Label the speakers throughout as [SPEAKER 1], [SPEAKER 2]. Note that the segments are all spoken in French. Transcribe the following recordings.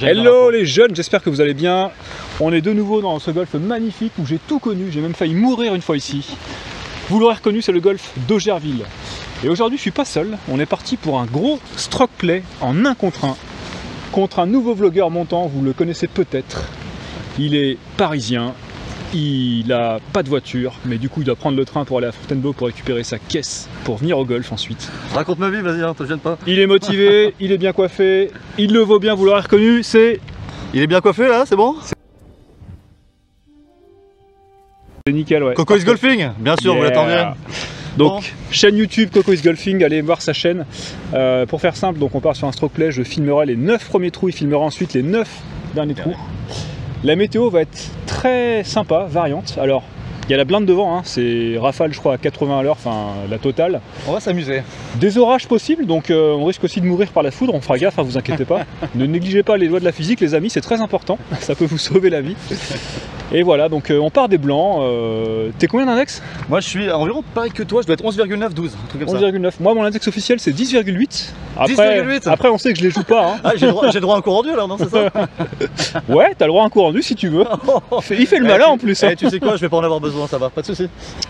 [SPEAKER 1] Hello les jeunes, j'espère que vous allez bien. On est de nouveau dans ce golf magnifique où j'ai tout connu, j'ai même failli mourir une fois ici. Vous l'aurez reconnu, c'est le golf d'Augerville. Et aujourd'hui je suis pas seul, on est parti pour un gros stroke play en 1 contre un nouveau vlogueur montant, vous le connaissez peut-être. Il est parisien, il a pas de voiture, mais du coup il doit prendre le train pour aller à Fontainebleau pour récupérer sa caisse, pour venir au golf ensuite.
[SPEAKER 2] Raconte ma vie, vas-y, hein, te gêne pas.
[SPEAKER 1] Il est motivé, il est bien coiffé, il le vaut bien, vous l'aurez reconnu, c'est...
[SPEAKER 2] Il est bien coiffé là, c'est bon?
[SPEAKER 1] C'est nickel, ouais.
[SPEAKER 2] Coco is Golfing, bien sûr,
[SPEAKER 1] Yeah.
[SPEAKER 2] vous l'attendiez.
[SPEAKER 1] Donc,
[SPEAKER 2] Bon.
[SPEAKER 1] chaîne YouTube Coco is Golfing, allez voir sa chaîne. Pour faire simple, donc on part sur un stroke play, je filmerai les 9 premiers trous, il filmera ensuite les 9 derniers trous. La météo va être très sympa, variante. Alors, il y a la blinde devant, hein, c'est rafale je crois à 80 à l'heure, enfin la totale.
[SPEAKER 2] On va s'amuser.
[SPEAKER 1] Des orages possibles, donc on risque aussi de mourir par la foudre, on fera gaffe, hein, vous inquiétez pas. Ne négligez pas les lois de la physique les amis, c'est très important, ça peut vous sauver la vie. Et voilà, donc on part des blancs. T'es combien d'index?
[SPEAKER 2] Moi je suis environ pareil que toi, je dois être 11,9, 12, un truc comme ça.
[SPEAKER 1] 11,9. Moi mon index officiel c'est 10,8.
[SPEAKER 2] 10,8.
[SPEAKER 1] Après on sait que je les joue pas. Hein.
[SPEAKER 2] Ah, j'ai droit à un cours rendu alors, non, c'est ça?
[SPEAKER 1] Ouais, t'as le droit à un coup rendu si tu veux. Il fait le malin en plus. Hein.
[SPEAKER 2] Tu sais quoi, je vais pas en avoir besoin, ça va, pas de soucis.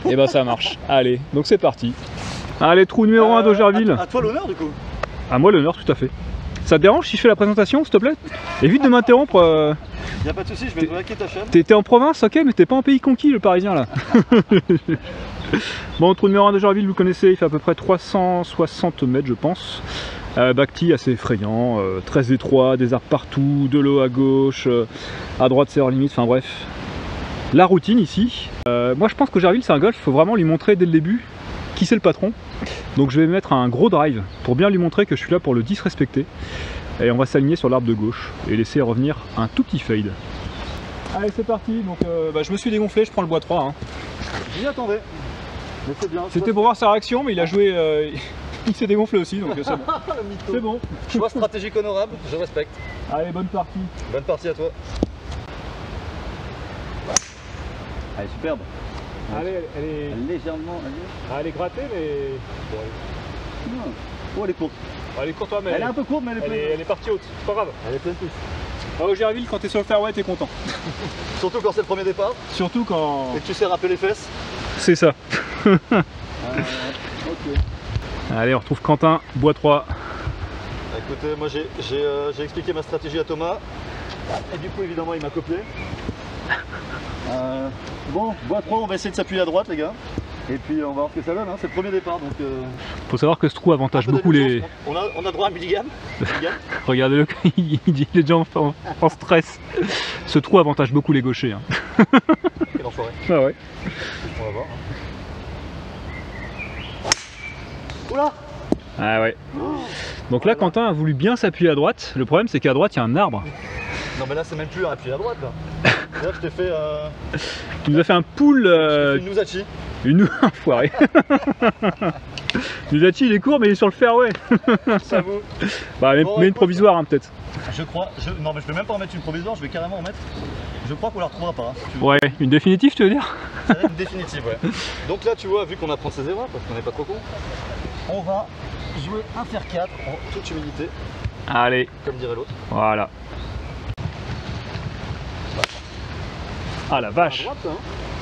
[SPEAKER 1] Et ben ça marche. Allez, donc c'est parti. Allez, trou numéro 1 d'Augerville.
[SPEAKER 2] À toi l'honneur du coup.
[SPEAKER 1] À moi l'honneur, tout à fait. Ça te dérange si je fais la présentation, s'il te plaît? Évite de m'interrompre.
[SPEAKER 2] Y a pas de soucis, je vais te hacker ta chaîne.
[SPEAKER 1] T'es en province, ok, mais t'es pas en pays conquis, le parisien là. Bon, trou numéro 1 d'Augerville, vous connaissez, il fait à peu près 360 mètres, je pense. Backty assez effrayant, très étroit, des arbres partout, de l'eau à gauche, à droite c'est hors limite, enfin bref. La routine ici. Moi je pense qu'Augerville c'est un golf, il faut vraiment lui montrer dès le début qui c'est le patron. Donc je vais mettre un gros drive pour bien lui montrer que je suis là pour le disrespecter. Et on va s'aligner sur l'arbre de gauche et laisser revenir un tout petit fade. Allez c'est parti, donc je me suis dégonflé, je prends le bois 3. Hein.
[SPEAKER 2] J'y attendais. Mais c'est bien.
[SPEAKER 1] C'était pour voir sa réaction, mais il a joué, il s'est dégonflé aussi, donc c'est bon. C'est bon.
[SPEAKER 2] Choix stratégique honorable, je respecte.
[SPEAKER 1] Allez, bonne partie.
[SPEAKER 2] Bonne partie à toi. Allez, superbe.
[SPEAKER 1] Allez, elle est...
[SPEAKER 2] Légèrement.
[SPEAKER 1] elle est grattée, mais...
[SPEAKER 2] Oh, elle est courte.
[SPEAKER 1] Elle est courte, mais
[SPEAKER 2] Elle est un peu courte, mais elle est pleine.
[SPEAKER 1] elle est partie haute, c'est pas grave.
[SPEAKER 2] Elle est pleine pouce.
[SPEAKER 1] Augerville, quand t'es sur le fairway, t'es content.
[SPEAKER 2] Surtout quand c'est le premier départ
[SPEAKER 1] Surtout quand...
[SPEAKER 2] et que tu sais rappeler les fesses.
[SPEAKER 1] C'est ça.
[SPEAKER 2] Ok.
[SPEAKER 1] Allez, on retrouve Quentin, bois 3.
[SPEAKER 2] Écoutez, moi j'ai expliqué ma stratégie à Thomas. Et du coup, évidemment, il m'a copié. Bon, bois 3, on va essayer de s'appuyer à droite, les gars. Et puis on va voir ce que ça donne, hein. C'est le premier départ. Donc,
[SPEAKER 1] Faut savoir que ce trou avantage beaucoup les...
[SPEAKER 2] On a droit à un milligramme.
[SPEAKER 1] Regardez-le, il dit il est déjà en stress. Ce trou avantage beaucoup les gauchers. Hein.
[SPEAKER 2] Quel enfoiré.
[SPEAKER 1] Ah ouais.
[SPEAKER 2] On va voir. Oula!
[SPEAKER 1] Ah ouais. Donc là, Quentin a voulu bien s'appuyer à droite. Le problème, c'est qu'à droite, il y a un arbre.
[SPEAKER 2] Non, mais là, c'est même plus un appui à droite. Là, là je t'ai fait.
[SPEAKER 1] Tu nous as fait un pool.
[SPEAKER 2] Une Nusachi.
[SPEAKER 1] Une enfoiré. Nusachi, il est court, mais il est sur le fairway.
[SPEAKER 2] J'avoue.
[SPEAKER 1] Bah,
[SPEAKER 2] Bon,
[SPEAKER 1] mets une provisoire, hein, peut-être.
[SPEAKER 2] Je crois. Non, mais je vais même pas en mettre une provisoire, je vais carrément en mettre. Je crois qu'on la retrouvera pas. Hein, si tu veux.
[SPEAKER 1] Ouais, une définitive, tu veux dire?
[SPEAKER 2] Ça va être une définitive, ouais. Donc là, tu vois, vu qu'on apprend ses erreurs, parce qu'on n'est pas trop con, on va jouer un fer 4 en toute humilité,
[SPEAKER 1] Allez,
[SPEAKER 2] comme dirait l'autre.
[SPEAKER 1] voilà. Ah la
[SPEAKER 2] À
[SPEAKER 1] vache.
[SPEAKER 2] droite, hein.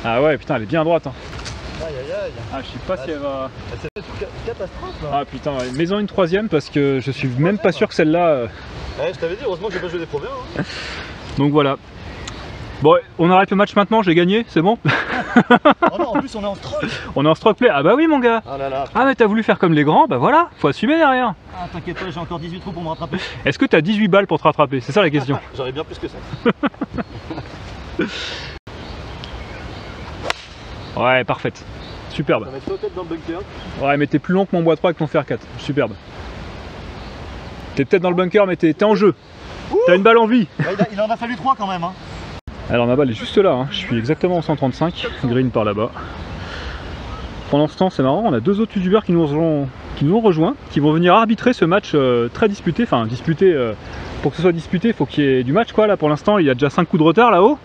[SPEAKER 1] Ah ouais, putain, elle est bien droite. Hein.
[SPEAKER 2] Aïe aïe aïe.
[SPEAKER 1] Ah, je sais pas si elle va...
[SPEAKER 2] C'est une catastrophe là.
[SPEAKER 1] Ah putain, ouais. Mets-en une troisième parce que je suis même pas sûr que celle-là...
[SPEAKER 2] Ouais, je t'avais dit, heureusement que j'ai pas joué des Pro V1. Hein.
[SPEAKER 1] Donc voilà. Bon, on arrête le match maintenant, j'ai gagné, c'est bon?
[SPEAKER 2] Oh non, en plus on est en stroke.
[SPEAKER 1] On est en stroke play. Ah bah oui mon gars.
[SPEAKER 2] Ah là là.
[SPEAKER 1] Ah mais t'as voulu faire comme les grands, bah voilà, faut assumer derrière.
[SPEAKER 2] Ah, t'inquiète pas, j'ai encore 18 trous pour me rattraper.
[SPEAKER 1] Est-ce que t'as 18 balles pour te rattraper? C'est ça la question.
[SPEAKER 2] J'aurais bien plus que ça.
[SPEAKER 1] Ouais, parfaite. Superbe.
[SPEAKER 2] Ça va être peut-être dans le bunker.
[SPEAKER 1] Ouais, mais t'es plus long que mon bois 3 avec ton fer 4. Superbe. T'es peut-être dans le bunker, mais t'es en jeu. T'as une balle en vie.
[SPEAKER 2] Bah, il en a fallu 3 quand même. Hein.
[SPEAKER 1] Alors ma balle est juste là, hein. Je suis exactement en 135, green par là-bas. Pendant ce temps, c'est marrant, on a deux autres youtubeurs qui nous ont rejoints, qui vont venir arbitrer ce match très disputé. Enfin, disputé, pour que ce soit disputé, il faut qu'il y ait du match quoi. Là pour l'instant, il y a déjà 5 coups de retard là-haut.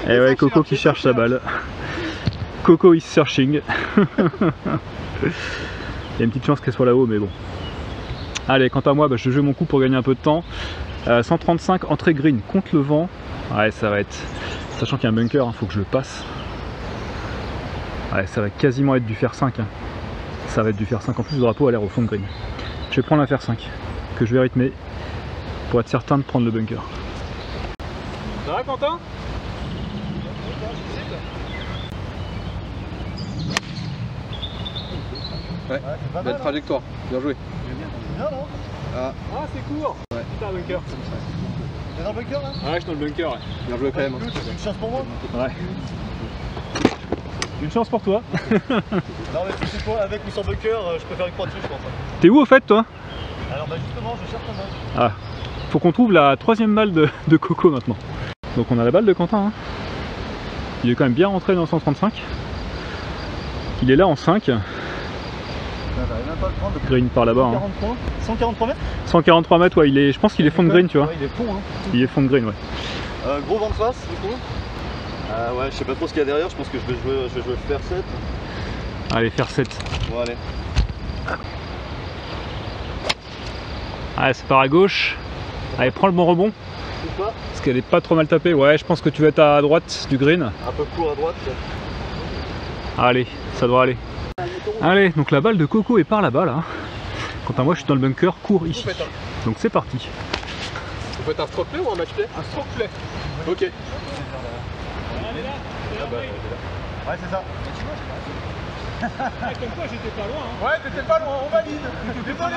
[SPEAKER 1] Et ouais, Coco qui cherche sa balle. Coco is searching. Il y a une petite chance qu'elle soit là-haut, mais bon. Allez, quant à moi, bah, je joue mon coup pour gagner un peu de temps. 135 entrée green contre le vent. Ouais, ça va être... Sachant qu'il y a un bunker, faut que je le passe. Ouais, ça va quasiment être du fer 5. Hein. Ça va être du fer 5. En plus, le drapeau a l'air au fond de green. Je vais prendre un fer 5 que je vais rythmer pour être certain de prendre le bunker.
[SPEAKER 3] Ça va, Quentin?
[SPEAKER 4] Ouais, belle trajectoire, bien joué.
[SPEAKER 2] C'est bien, non?
[SPEAKER 3] Ah, c'est court.
[SPEAKER 4] Ouais.
[SPEAKER 3] Putain, bunker.
[SPEAKER 2] T'es dans le bunker là?
[SPEAKER 1] Ouais, je suis dans le bunker. Ouais.
[SPEAKER 4] Bien joué quand même.
[SPEAKER 2] Une chance pour moi?
[SPEAKER 1] Ouais. Une chance pour toi.
[SPEAKER 2] Non mais tu sais quoi, avec ou sans bunker, je peux faire une croix dessus je pense.
[SPEAKER 1] T'es où au fait toi?
[SPEAKER 2] Alors bah justement, je cherche un match.
[SPEAKER 1] Ah, faut qu'on trouve la troisième balle de Coco maintenant. Donc on a la balle de Quentin. Hein. Il est quand même bien rentré dans 135. Il est là en 5.
[SPEAKER 2] J'arrive même pas à le prendre.
[SPEAKER 1] Green par là-bas.
[SPEAKER 2] 140 points. 143 mètres?
[SPEAKER 1] 143 mètres, ouais, je pense qu'il est fond de green, tu vois.
[SPEAKER 2] Ouais, il est fond, hein.
[SPEAKER 1] Il est fond de green, ouais.
[SPEAKER 2] Gros vent de face, du coup. Ouais, je sais pas trop ce qu'il y a derrière, je pense que je vais jouer faire 7.
[SPEAKER 1] Allez, faire 7.
[SPEAKER 2] Bon, allez.
[SPEAKER 1] Allez, c'est par à gauche. Allez, prends le bon rebond.
[SPEAKER 2] Pas.
[SPEAKER 1] Parce qu'elle est pas trop mal tapée. Ouais, je pense que tu vas être à droite du green.
[SPEAKER 2] Un peu court à droite.
[SPEAKER 1] Allez, ça doit aller. Allez, donc la balle de Coco est par là-bas, là. Quant à moi, je suis dans le bunker, court ici. Donc c'est parti.
[SPEAKER 3] Vous faites un stroke play ou un match play? Un stroke play. Ok.
[SPEAKER 2] Ouais, c'est ça.
[SPEAKER 3] Comme quoi, j'étais pas loin. Hein. Ouais, t'étais pas loin, on valide. Désolé.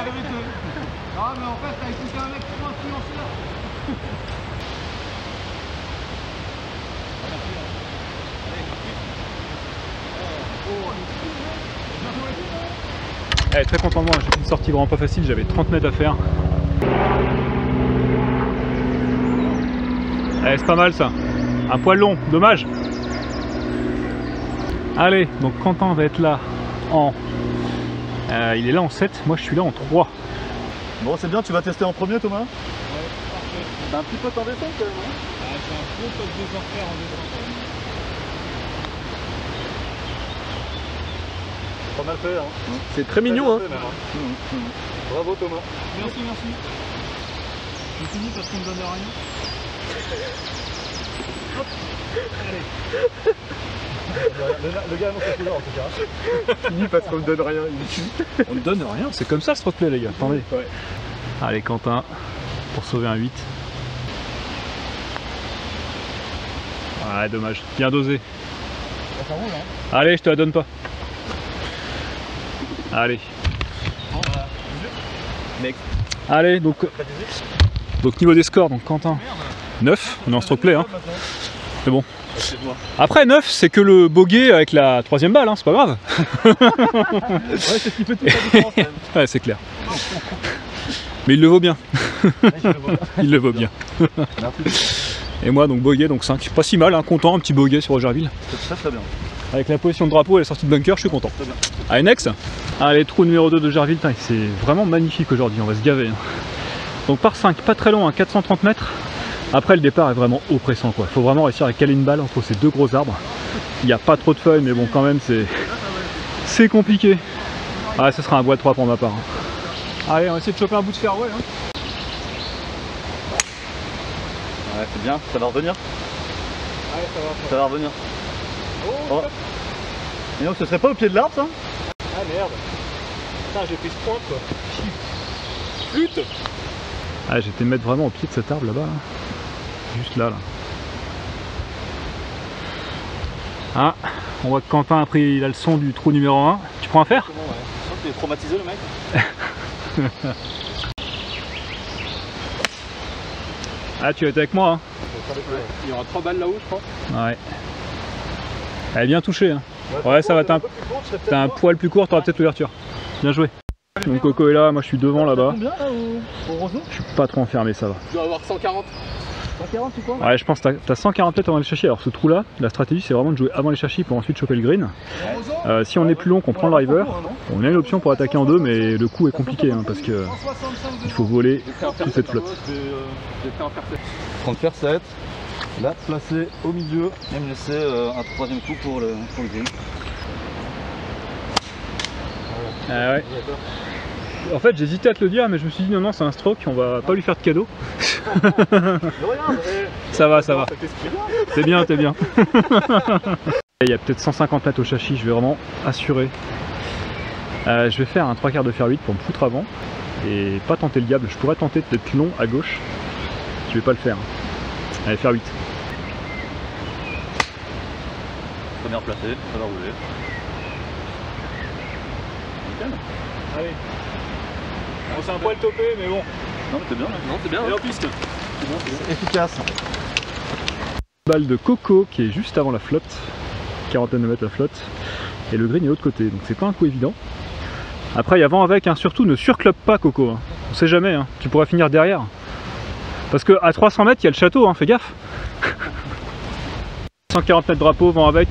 [SPEAKER 3] Non, mais en fait, t'as écouté un mec trop influenceur.
[SPEAKER 1] Allez, très content de moi, j'ai fait une sortie vraiment pas facile, j'avais 30 mètres à faire. Allez, c'est pas mal ça. Un poil long, dommage. Allez, donc Quentin va être là en... il est là en 7, moi je suis là en 3.
[SPEAKER 2] Bon, c'est bien, tu vas tester en premier, Thomas? Ouais,
[SPEAKER 3] parfait.
[SPEAKER 2] T'as un petit pote en descente quand même, hein?
[SPEAKER 3] J'ai un gros pote de enfer en descente.
[SPEAKER 2] Pas mal fait, hein?
[SPEAKER 4] C'est très mignon, hein?
[SPEAKER 2] Bravo, Thomas.
[SPEAKER 3] Merci, merci. J'ai fini parce qu'on me donne rien. Hop. Allez.
[SPEAKER 2] Le gars annonce la couleur en tout cas.
[SPEAKER 4] Fini parce qu'on me donne rien.
[SPEAKER 1] On ne donne rien, c'est comme ça le stroke play les gars, attendez.
[SPEAKER 4] Ouais.
[SPEAKER 1] Allez Quentin, pour sauver un 8. Ouais, dommage, bien dosé.
[SPEAKER 2] Ça roule, hein?
[SPEAKER 1] Allez, je te la donne pas. Allez.
[SPEAKER 2] Bon, bah, next.
[SPEAKER 1] Allez, donc niveau des scores, donc Quentin, 9, on est en stroke play, hein. C'est bon. Après 9, c'est que le bogey avec la troisième balle, hein, c'est pas grave.
[SPEAKER 2] Ouais, c'est ce qui fait toute la différence quand même.
[SPEAKER 1] Ouais, c'est clair. Mais il le vaut bien. Il le vaut bien. Et moi, donc bogey, donc 5. Pas si mal, hein, content, un petit bogey sur Rogerville.
[SPEAKER 2] C'est très bien.
[SPEAKER 1] Avec la position de drapeau et la sortie de bunker, je suis content. Allez, next. Allez, trou numéro 2 de Gerville, c'est vraiment magnifique aujourd'hui, on va se gaver. Hein. Donc par 5, pas très long, hein, 430 mètres. Après le départ est vraiment oppressant quoi. Faut vraiment réussir à caler une balle entre ces deux gros arbres. Il n'y a pas trop de feuilles mais bon quand même c'est compliqué. Ah ce sera un bois de 3 pour ma part. Hein. Allez on va essayer de choper un bout de fairway. Hein.
[SPEAKER 2] Ouais c'est bien, ça va revenir.
[SPEAKER 3] Ouais ça va.
[SPEAKER 2] Ça va revenir.
[SPEAKER 3] Oh.
[SPEAKER 2] Et donc ce serait pas au pied de l'arbre ça?
[SPEAKER 3] Ah merde. Putain j'ai pris ce point quoi. Flûte.
[SPEAKER 1] Ah j'étais mettre vraiment au pied de cet arbre là-bas. Là. Juste là. Ah, on voit que Quentin a pris la leçon du trou numéro 1. Tu prends un fer?
[SPEAKER 2] Ouais. Je sens qu'il est traumatisé le mec.
[SPEAKER 1] Ah tu vas être avec moi hein.
[SPEAKER 3] Il y aura 3 balles là-haut je crois.
[SPEAKER 1] Ouais. Elle est bien touchée hein. Ouais ça va, t'as un poil plus court, t'auras peut-être l'ouverture. Bien joué. Donc Coco est là, moi je suis devant là-bas.
[SPEAKER 2] Combien là au roseau?
[SPEAKER 1] Je suis pas trop enfermé, ça va.
[SPEAKER 3] Tu dois avoir 140.
[SPEAKER 2] 140 tu crois?
[SPEAKER 1] Ouais je pense que t'as 140 mètres avant les chercher. Alors ce trou là, la stratégie c'est vraiment de jouer avant les chercher pour ensuite choper le green. Si on est plus long qu'on prend le driver, on a une option pour attaquer en deux mais le coup est compliqué hein, parce que il faut voler toute cette flotte.
[SPEAKER 2] Prendre faire 7. Là placer au milieu et me laisser un troisième coup pour le green.
[SPEAKER 1] Ah ouais. En fait j'hésitais à te le dire mais je me suis dit non c'est un stroke, on va pas lui faire de cadeau. Ça va, ça va. T'es bien, t'es bien. Il y a peut-être 150 mètres au châssis, je vais vraiment assurer. Je vais faire un 3/4 de fer 8 pour me foutre avant et pas tenter le diable. Je pourrais tenter d'être long à gauche. Je vais pas le faire. Allez, fer 8.
[SPEAKER 2] Première placée, ça va rouler. Nickel.
[SPEAKER 1] Allez. Bon, c'est un poil topé mais bon.
[SPEAKER 2] Non mais t'es bien là.
[SPEAKER 4] Non, c'est bien.
[SPEAKER 1] Et en piste.
[SPEAKER 3] Efficace.
[SPEAKER 1] Balle de Coco qui est juste avant la flotte. Quarantaine de mètres la flotte. Et le green est de l'autre côté. Donc c'est pas un coup évident. Après il y a vent avec, hein. Surtout ne surclope pas Coco. Hein. On sait jamais, hein. Tu pourrais finir derrière. Parce que à 300 mètres il y a le château, hein. Fais gaffe. 140 mètres drapeau, vent avec.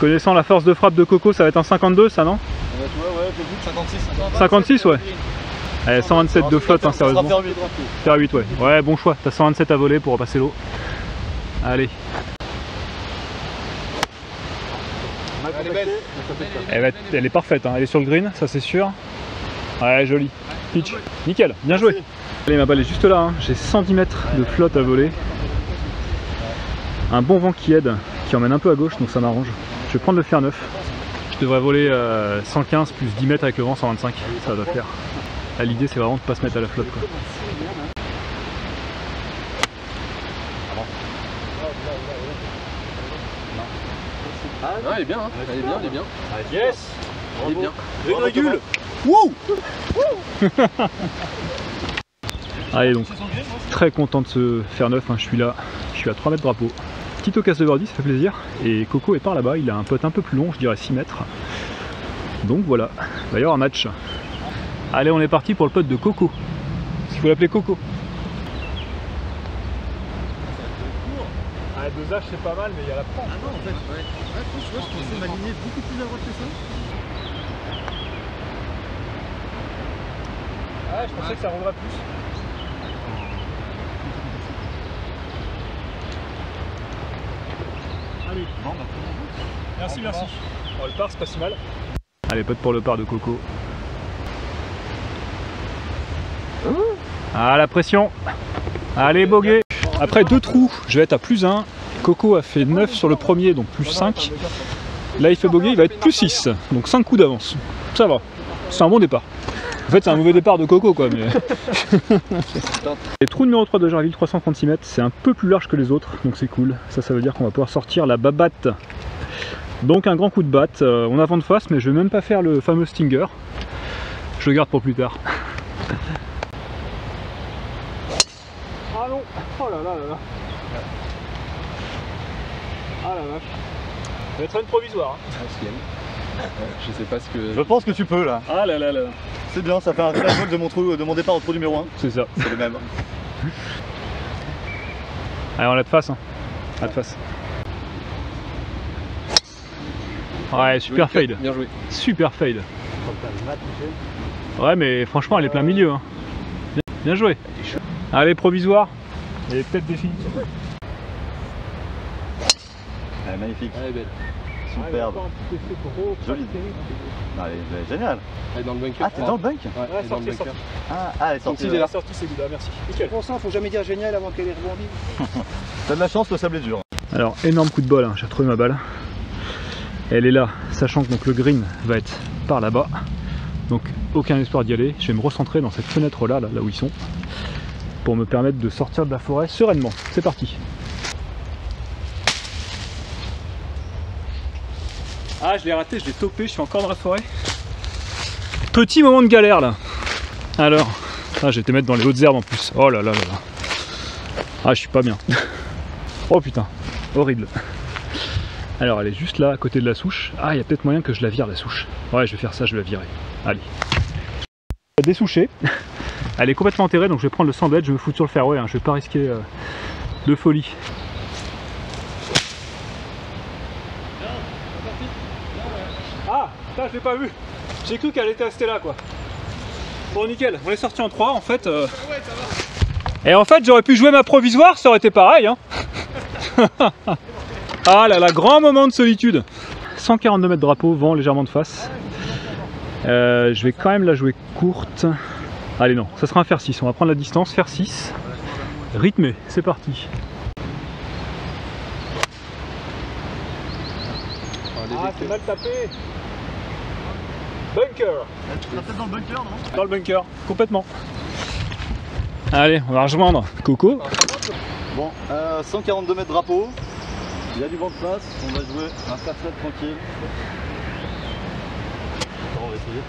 [SPEAKER 1] Connaissant la force de frappe de Coco, ça va être un 52 ça non?
[SPEAKER 2] Ouais, j'ai vu 56.
[SPEAKER 1] 56 ouais. Allez, 127 de flotte, hein, sérieusement. Faire 8 ouais. Ouais, bon choix, t'as 127 à voler pour repasser l'eau. Allez.
[SPEAKER 3] Elle est belle.
[SPEAKER 1] Elle est parfaite, hein. Elle est sur le green, ça c'est sûr. Ouais, joli. Pitch. Nickel, bien joué. Allez, ma balle est juste là, hein. J'ai 110 mètres de flotte à voler. Un bon vent qui aide, qui emmène un peu à gauche, donc ça m'arrange. Je vais prendre le fer 9. Je devrais voler 115 plus 10 mètres avec le vent 125, ça doit faire. L'idée c'est vraiment de pas se mettre à la flotte quoi.
[SPEAKER 4] Ah, elle est bien, hein. Elle est bien, elle est bien.
[SPEAKER 1] Yes.
[SPEAKER 4] Elle est bien.
[SPEAKER 1] Virgule. Wouh. Allez donc, très content de ce fer 9, hein. Je suis là, je suis à 3 mètres drapeau. Petite occasion de birdie, ça fait plaisir. Et Coco est par là-bas, il a un putt un peu plus long, je dirais 6 mètres. Donc voilà, il va y avoir un match. Allez, on est parti pour le putt de Coco. Il faut l'appeler Coco. Ah, 2H c'est pas mal, mais il y a la pente.
[SPEAKER 3] Ah non, en fait, ouais. Tu vois, je pensais m'aligner beaucoup plus à droite que ça.
[SPEAKER 1] Ah, je pensais que ça rendrait plus. Allez. Merci, merci. Oh, le par, c'est pas si mal. Allez, pote pour le par de Coco. Ah, la pression. Allez, bogey. Après 2 trous, je vais être à plus 1. Coco a fait 9 sur le premier, donc plus 5. Là, il fait bogey, il va être plus 6. Donc 5 coups d'avance. Ça va. C'est un bon départ. En fait, c'est un mauvais départ de Coco, quoi. Mais... Les trous numéro 3 de Jarville, 336 mètres, c'est un peu plus large que les autres, donc c'est cool. Ça veut dire qu'on va pouvoir sortir la babatte. Donc un grand coup de batte. On a vent de face, mais je vais même pas faire le fameux stinger. Je le garde pour plus tard. Ah non. Oh là là là là. Ah la vache. Ça va être une provisoire. Hein.
[SPEAKER 4] Je sais pas ce que.
[SPEAKER 2] Je pense que tu peux là.
[SPEAKER 1] Ah là là là.
[SPEAKER 2] C'est bien, ça fait un réel de mon départ au trou numéro 1.
[SPEAKER 1] C'est ça.
[SPEAKER 2] C'est le même.
[SPEAKER 1] Allez, on l'a de face. Hein. À de face. Ouais, super fade.
[SPEAKER 4] Bien joué.
[SPEAKER 1] Super fade. Ouais, mais franchement, elle est plein milieu. Hein. Bien joué. Allez, provisoire. Et peut-être définitive.
[SPEAKER 2] Elle est magnifique.
[SPEAKER 4] Elle est belle.
[SPEAKER 2] Superbe. Jolie. Elle est géniale.
[SPEAKER 4] Elle est dans le bunker.
[SPEAKER 2] Ah, t'es dans le bunk?
[SPEAKER 4] Ouais, elle est dans le bunker.
[SPEAKER 2] Ah, elle est sortie.
[SPEAKER 4] Elle est là.
[SPEAKER 1] sortie, c'est good, merci. Nickel.
[SPEAKER 3] Pour ça, faut jamais dire génial avant qu'elle ait rebondi.
[SPEAKER 2] T'as de la chance, le sable est dur.
[SPEAKER 1] Alors, énorme coup de bol, hein. J'ai retrouvé ma balle. Elle est là, sachant que donc, le green va être par là-bas. Donc, aucun espoir d'y aller. Je vais me recentrer dans cette fenêtre-là, là où ils sont, pour me permettre de sortir de la forêt sereinement. C'est parti. Ah, je l'ai raté, je l'ai topé, je suis encore dans la forêt. Petit moment de galère là. Alors, ah, je vais te mettre dans les hautes herbes en plus. Oh là là là là. Ah, je suis pas bien. Oh putain, horrible. Alors, elle est juste là, à côté de la souche. Ah, il y a peut-être moyen que je la vire la souche. Ouais, je vais faire ça, je vais la virer. Allez. Dessouchée. Elle est complètement enterrée, donc je vais prendre le sandbed, je vais me foutre sur le fairway, hein. Je vais pas risquer de folie. Ah, putain, je l'ai pas vu. J'ai cru qu'elle était restée là, quoi. Bon, nickel. On est sorti en 3, en fait. Et en fait, j'aurais pu jouer ma provisoire, ça aurait été pareil, hein. Ah là là, grand moment de solitude. 142 mètres drapeau, vent légèrement de face. Je vais quand même la jouer courte. Allez non, ça sera un fer 6, on va prendre la distance, fer 6. Rythmé, c'est parti.
[SPEAKER 3] Ah, c'est mal tapé. Bunker. Tu peut-être dans le bunker, non?
[SPEAKER 1] Dans le bunker, complètement. Allez, on va rejoindre Coco.
[SPEAKER 2] Bon, 142 mètres drapeau. Il y a du vent de face. On va jouer un fer 7 tranquille. Attends, on va essayer.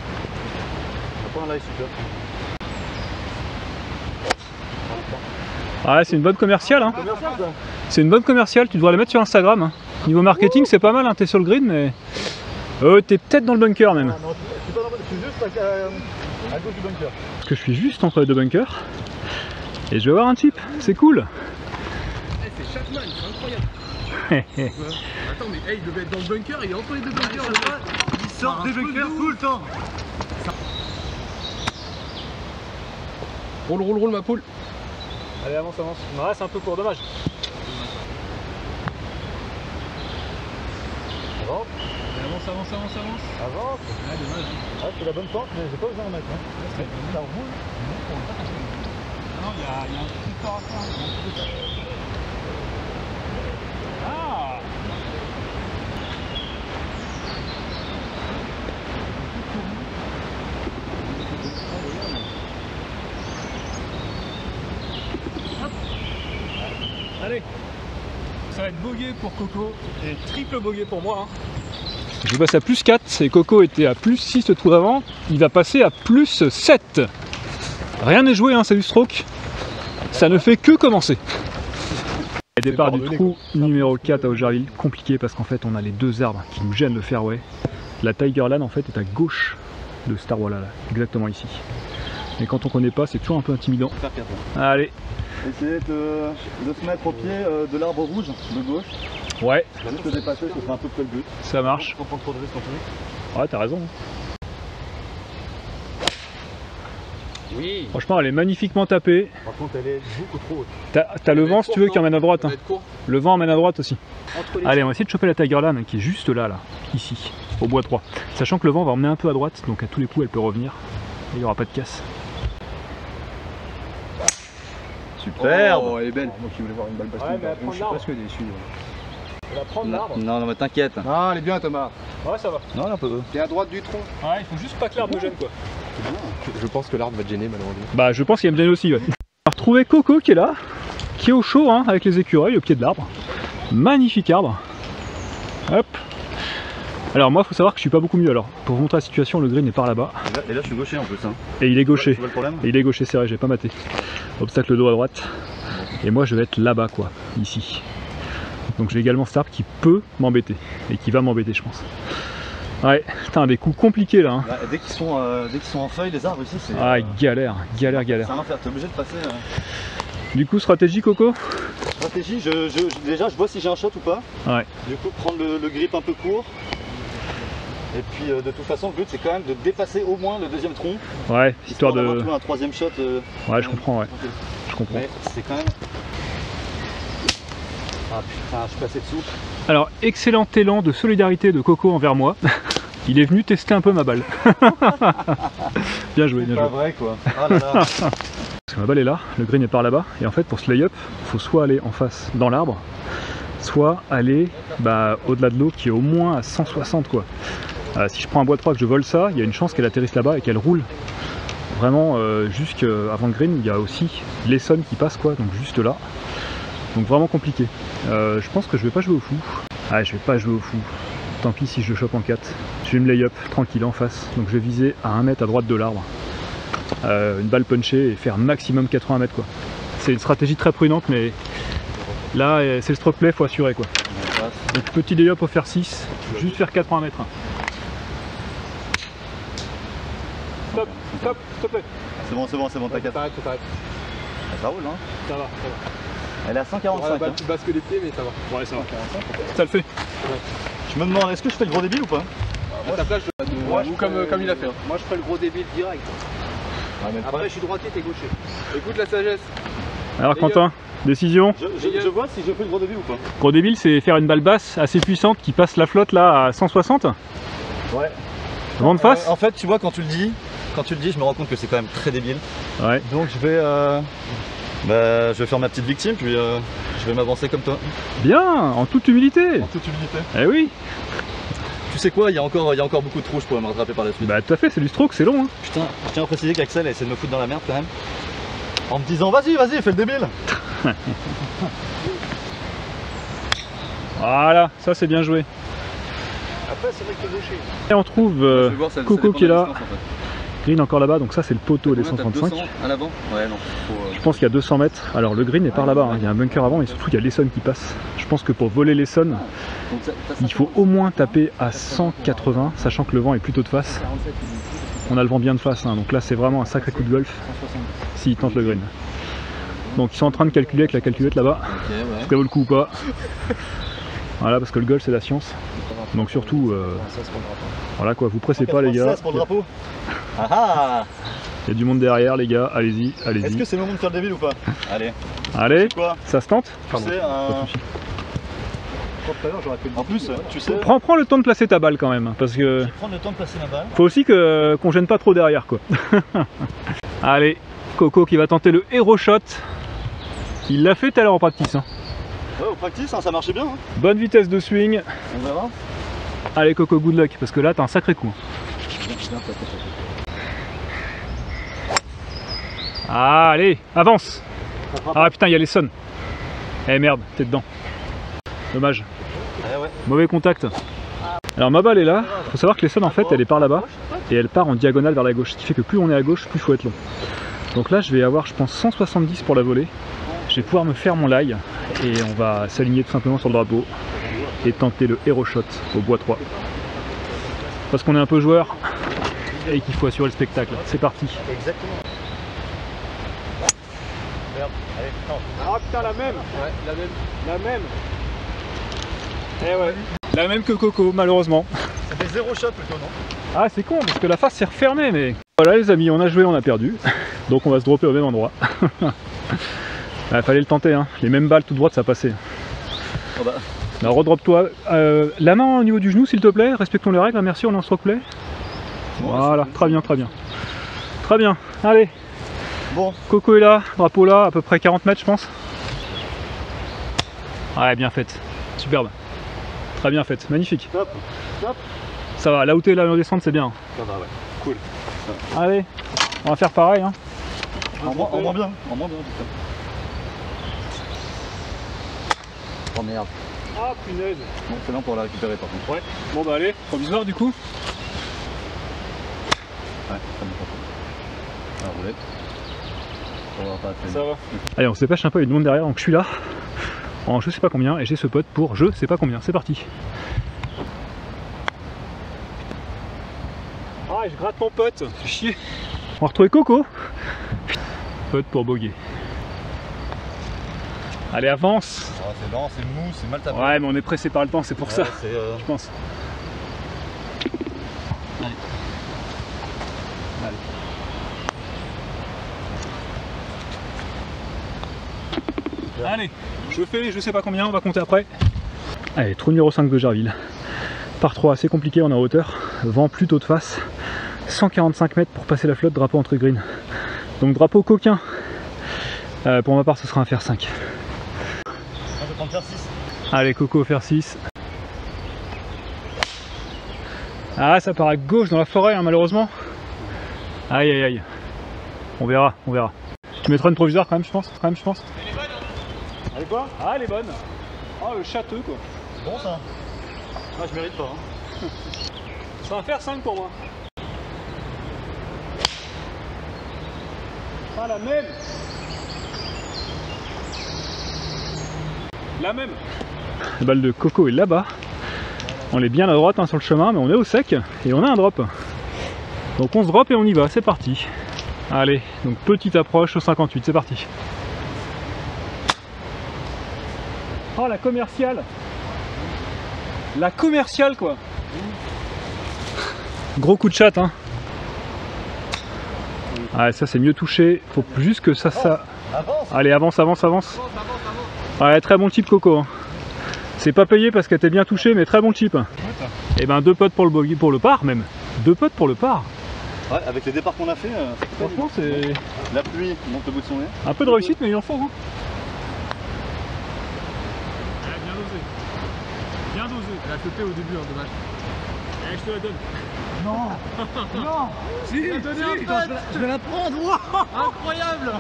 [SPEAKER 2] On n'a pas un live super.
[SPEAKER 1] Ah, c'est une bonne commerciale. Hein.
[SPEAKER 2] Commercial, ça.
[SPEAKER 1] C'est une bonne commerciale, tu devrais la mettre sur Instagram. Hein. Niveau marketing, c'est pas mal, hein. T'es sur le grid, mais. T'es peut-être dans le bunker même.
[SPEAKER 2] Non, je suis pas dans le... Je suis juste à gauche du bunker.
[SPEAKER 1] Parce que je suis juste entre les deux bunkers. Et je vais avoir un chip, c'est cool.
[SPEAKER 4] C'est Chapman, c'est incroyable. Attends, mais il devait être dans le bunker, il est entre les deux bunkers.
[SPEAKER 3] Il sort des bunkers tout le temps.
[SPEAKER 4] Roule ma poule.
[SPEAKER 1] Allez, avance. Ouais, c'est un peu court, dommage.
[SPEAKER 2] Avance.
[SPEAKER 4] Avance.
[SPEAKER 2] Avance.
[SPEAKER 4] Ah, dommage.
[SPEAKER 2] Ah, c'est la bonne porte, mais j'ai pas osé en mettre. Hein. Ça roule.
[SPEAKER 3] Non, il y a un petit temps à faire.
[SPEAKER 1] Ah. Allez, ça va être bogey pour Coco et triple bogey pour moi. Hein. Je passe à plus 4 et Coco était à plus 6 le tour d'avant. Il va passer à plus 7. Rien n'est joué, hein, c'est du stroke. Ça ne fait que commencer. Le départ du trou numéro 4 à Augerville, compliqué parce qu'en fait on a les deux arbres qui nous gênent le fairway. La Tigerland en fait est à gauche de Star Walla, là, exactement ici. Mais quand on connaît pas, c'est toujours un peu intimidant. Allez.
[SPEAKER 2] Essayez de se mettre au pied de l'arbre rouge de gauche.
[SPEAKER 1] Ouais.
[SPEAKER 2] Juste le dépasser, ça fera un peu près le but.
[SPEAKER 1] Ça marche.
[SPEAKER 2] On prend trop de risques en plus.
[SPEAKER 1] Ouais, t'as raison.
[SPEAKER 4] Oui.
[SPEAKER 1] Franchement, elle est magnifiquement tapée.
[SPEAKER 2] Par contre, elle est beaucoup trop haute.
[SPEAKER 1] T'as le vent si tu veux qui emmène à droite. Hein.
[SPEAKER 4] Ça va être court.
[SPEAKER 1] Le vent emmène à droite aussi.
[SPEAKER 4] Entre les
[SPEAKER 1] Allez, on va essayer de choper la Tigerland qui est juste là, ici, au bois 3. Sachant que le vent va emmener un peu à droite, donc à tous les coups elle peut revenir. Et il n'y aura pas de casse.
[SPEAKER 2] Superbe.
[SPEAKER 4] Oh, elle est belle.
[SPEAKER 3] Moi qui voulais voir une balle passer,
[SPEAKER 1] Ouais, mais elle prend
[SPEAKER 3] je suis
[SPEAKER 1] l'arbre.
[SPEAKER 3] presque déçu.
[SPEAKER 1] On va prendre l'arbre.
[SPEAKER 2] Non, mais t'inquiète.
[SPEAKER 3] Ah, elle est bien Thomas.
[SPEAKER 1] Ouais, ça va.
[SPEAKER 2] Non, un peu.
[SPEAKER 3] T'es à droite du tronc.
[SPEAKER 1] Ouais, il faut juste pas que l'arbre me gêne quoi.
[SPEAKER 4] Je pense que l'arbre va te gêner malheureusement.
[SPEAKER 1] Bah, je pense qu'il va me gêner aussi. Ouais. On va retrouver Coco qui est là, qui est au chaud hein, avec les écureuils au pied de l'arbre. Magnifique arbre. Hop. Alors moi, faut savoir que je suis pas beaucoup mieux. Alors, pour vous montrer la situation, le green est par là-bas.
[SPEAKER 2] Et là, je suis gaucher en plus. Hein.
[SPEAKER 1] Et il est gaucher.
[SPEAKER 2] Tu vois le problème?
[SPEAKER 1] Et il est gaucher, c'est vrai, j'ai pas maté. Obstacle dos à droite. Et moi, je vais être là-bas, quoi, ici. Donc j'ai également cet arbre qui peut m'embêter. Et qui va m'embêter, je pense. Ouais, putain, des coups compliqués là. Hein.
[SPEAKER 2] Là, dès qu'ils sont en feuille, les arbres ici, c'est.
[SPEAKER 1] Ah, galère.
[SPEAKER 2] C'est un enfer, t'es obligé de passer.
[SPEAKER 1] Du coup, stratégie, Coco?
[SPEAKER 2] Stratégie, déjà, je vois si j'ai un shot ou pas.
[SPEAKER 1] Ouais.
[SPEAKER 2] Du coup, prendre le grip un peu court. Et puis, de toute façon, le but, c'est quand même de dépasser au moins le deuxième tronc.
[SPEAKER 1] Ouais, histoire de.
[SPEAKER 2] d'avoir trouvé un troisième shot.
[SPEAKER 1] Ouais, je comprends, ouais.
[SPEAKER 2] Tranquille.
[SPEAKER 1] Je comprends.
[SPEAKER 2] Mais c'est quand même. Ah putain, je suis passé dessous.
[SPEAKER 1] Alors, excellent élan de solidarité de Coco envers moi. Il est venu tester un peu ma balle. Bien joué, bien
[SPEAKER 2] Pas
[SPEAKER 1] joué.
[SPEAKER 2] vrai quoi. Ah là là.
[SPEAKER 1] Parce que ma balle est là, le green est par là-bas. Et en fait, pour se lay-up, il faut soit aller en face dans l'arbre, soit aller au-delà de l'eau qui est au moins à 160 quoi. Si je prends un bois 3 que je vole ça, il y a une chance qu'elle atterrisse là-bas et qu'elle roule. Vraiment, jusqu'avant le green, il y a aussi l'Essonne qui passe quoi, donc juste là. Donc vraiment compliqué. Je pense que je vais pas jouer au fou. Ah, je vais pas jouer au fou. Tant pis si je le chope en 4. Je vais me lay-up tranquille en face. Donc je vais viser à 1 mètre à droite de l'arbre. Une balle punchée et faire maximum 80 mètres quoi. C'est une stratégie très prudente mais là c'est le stroke play, faut assurer quoi. Donc petit lay-up au faire 6, juste faire 80 mètres. Stop, stop, s'il te plaît.
[SPEAKER 2] C'est bon, t'inquiète.
[SPEAKER 4] T'arrêtes.
[SPEAKER 2] Ça roule hein.
[SPEAKER 1] Ça va.
[SPEAKER 2] Elle est à 145.
[SPEAKER 4] Tu basques les pieds, mais ça va.
[SPEAKER 1] Ouais, ça va. Ça le fait.
[SPEAKER 2] Je me demande, est-ce que je fais le gros débile ou pas?
[SPEAKER 4] À ta place, ou comme il a fait.
[SPEAKER 3] Moi je ferais le gros débile direct. Après je suis droitier, t'es gaucher.
[SPEAKER 4] Écoute la sagesse.
[SPEAKER 1] Alors Quentin, décision.
[SPEAKER 2] Je vois si je fais le gros débile ou pas.
[SPEAKER 1] Gros débile, c'est faire une balle basse assez puissante qui passe la flotte là à 160.
[SPEAKER 2] Ouais.
[SPEAKER 1] Vent de face.
[SPEAKER 2] En fait, tu vois, quand tu le dis, je me rends compte que c'est quand même très débile.
[SPEAKER 1] Ouais.
[SPEAKER 2] Donc je vais faire ma petite victime, puis je vais m'avancer comme toi.
[SPEAKER 1] Bien, en toute humilité.
[SPEAKER 2] En toute humilité.
[SPEAKER 1] Eh oui.
[SPEAKER 2] Tu sais quoi, il y a encore beaucoup de trous, je pourrais me rattraper par la suite.
[SPEAKER 1] Bah tout à fait, c'est du stroke, c'est long. Hein.
[SPEAKER 2] Putain, je tiens à préciser qu'Axel a essayé de me foutre dans la merde quand même. En me disant vas-y, fais le débile.
[SPEAKER 1] Voilà, ça c'est bien joué.
[SPEAKER 3] Après, c'est vrai que t'es gaucher.
[SPEAKER 1] Et on trouve Coco qui est là. Green encore là-bas, donc ça c'est le poteau des 135.
[SPEAKER 2] À l'avant. Ouais, non.
[SPEAKER 1] Je pense qu'il y a 200 mètres. Alors le green est par là-bas, hein. Il y a un bunker avant et surtout il y a l'Essonne qui passe. Je pense que pour voler l'Essonne, il faut au moins taper à 180, sachant que le vent est plutôt de face. On a le vent bien de face, hein. Donc là c'est vraiment un sacré coup de golf s'il tente le green. Donc ils sont en train de calculer avec la calculette là-bas, est-ce que ça vaut le coup ou pas. Voilà, parce que le golf c'est la science. Donc surtout, voilà quoi, vous pressez pas les gars.
[SPEAKER 2] Pour le drapeau. Ah,
[SPEAKER 1] il y a du monde derrière les gars, allez-y, allez-y.
[SPEAKER 2] est-ce que c'est le moment de faire le débile ou pas? Allez.
[SPEAKER 1] Allez,
[SPEAKER 2] Quoi?
[SPEAKER 1] ça se tente?
[SPEAKER 2] Tu sais, en plus, tu sais.
[SPEAKER 1] Prends le temps de placer ta balle quand même, parce que
[SPEAKER 2] Je vais prendre le temps de placer ma balle.
[SPEAKER 1] faut aussi qu'on gêne pas trop derrière quoi. Allez, Coco qui va tenter le hero shot. Il l'a fait tout à l'heure en practice. Hein.
[SPEAKER 2] Ouais, au practice, hein, ça marchait bien. Hein.
[SPEAKER 1] Bonne vitesse de swing.
[SPEAKER 2] On verra.
[SPEAKER 1] Allez Coco, good luck, parce que là t'as un sacré coup. Allez, avance. Ah putain, il y a les sons. Eh merde, t'es dedans. Dommage.
[SPEAKER 2] Ouais.
[SPEAKER 1] Mauvais contact. Alors ma balle est là. Faut savoir que les sons en fait elle est par là-bas et elle part en diagonale vers la gauche. Ce qui fait que plus on est à gauche, plus il faut être long. Donc là je vais avoir je pense 170 pour la volée. Je vais pouvoir me faire mon lie et on va s'aligner tout simplement sur le drapeau et tenter le hero shot au bois 3. Parce qu'on est un peu joueur et qu'il faut assurer le spectacle. C'est parti.
[SPEAKER 2] Exactement. Merde, allez, non.
[SPEAKER 3] Ah putain, la même.
[SPEAKER 4] Ouais, la même.
[SPEAKER 3] La même.
[SPEAKER 1] Eh ouais. La même que Coco malheureusement.
[SPEAKER 2] Ça fait 0 shot plutôt, non?
[SPEAKER 1] Ah c'est con parce que la face s'est refermée mais... Voilà les amis, on a joué, on a perdu. Donc on va se dropper au même endroit. Ah, fallait le tenter, hein. Les mêmes balles toutes droites ça passait.
[SPEAKER 2] Oh bah.
[SPEAKER 1] Alors redrop-toi. La main au niveau du genou s'il te plaît, respectons les règles, merci, on est en stroke play. Voilà, très bien, très bien. Très bien, allez.
[SPEAKER 2] Bon.
[SPEAKER 1] Coco est là, drapeau là, à peu près 40 mètres je pense. Ouais, bien faite, superbe. Très bien faite, magnifique.
[SPEAKER 2] Top. Top.
[SPEAKER 1] Ça va, là où t'es, là en descente c'est bien.
[SPEAKER 2] Ça va, ouais. Cool.
[SPEAKER 1] Allez, on va faire pareil. Hein.
[SPEAKER 2] En moins bien. En moins bien, putain. Oh merde.
[SPEAKER 3] Ah punaise.
[SPEAKER 2] Bon, c'est lent pour la récupérer par contre.
[SPEAKER 1] Ouais, bon bah allez, provisoire du coup.
[SPEAKER 2] Ouais, ça me prend pas. Alors, roulette. On va pas atteindre.
[SPEAKER 1] Ça va. Allez, on se dépêche un peu, il y a du monde derrière, donc je suis là. En je sais pas combien, et j'ai ce pote pour je sais pas combien. C'est parti. Ah, je gratte mon pote, c'est chier. On va retrouver Coco. Pote pour bogey. Allez, avance.
[SPEAKER 2] Ah, c'est lent, c'est mou, c'est mal tapé.
[SPEAKER 1] Ouais, mais on est pressé par le temps, c'est pour ça,
[SPEAKER 2] C'est,
[SPEAKER 1] je pense. Allez, je fais je sais pas combien, on va compter après. Allez, trou numéro 5 de Gerville. Par 3, assez compliqué, on est en hauteur. Vent plutôt de face. 145 mètres pour passer la flotte, drapeau entre green. Donc drapeau coquin. Pour ma part, ce sera un fer 5.
[SPEAKER 2] On peut prendre fer 6.
[SPEAKER 1] Allez, Coco, fer 6. Ah, ça part à gauche dans la forêt, hein, malheureusement. Aïe, aïe, aïe. On verra, on verra. Tu mettras une provisoire quand même, je pense.
[SPEAKER 3] Elle est quoi?
[SPEAKER 1] Ah, elle est bonne. Ah, le châteux, quoi.
[SPEAKER 2] C'est bon ça? Ah, je mérite pas. Hein.
[SPEAKER 1] C'est un fer 5 pour moi.
[SPEAKER 3] Ah la même.
[SPEAKER 1] La même. La balle de Coco est là-bas. On est bien à droite hein, sur le chemin, mais on est au sec et on a un drop. Donc on se drop et on y va, c'est parti. Allez, donc petite approche au 58, c'est parti. Oh la commerciale. La commerciale quoi. Gros coup de chatte hein. Ouais, ça c'est mieux touché, faut juste que ça...
[SPEAKER 2] Avance.
[SPEAKER 1] Allez, avance. Ouais, très bon type Coco. Hein. C'est pas payé parce qu'elle était bien touchée, mais très bon type. Et ben 2 potes pour le bogey, pour le par même. 2 putts pour le par.
[SPEAKER 2] Ouais, avec les départs qu'on a fait,
[SPEAKER 1] Franchement, c'est
[SPEAKER 2] la pluie monte le bout de son nez.
[SPEAKER 1] un peu de réussite, mais il en faut. Hein.
[SPEAKER 4] Bien dosé. Bien dosé. Elle a sauté au début, hein, dommage. Allez, je te la donne.
[SPEAKER 3] Non. Non.
[SPEAKER 4] Si,
[SPEAKER 3] Il a donné un putt. Je vais la prendre. Wow.
[SPEAKER 4] Incroyable.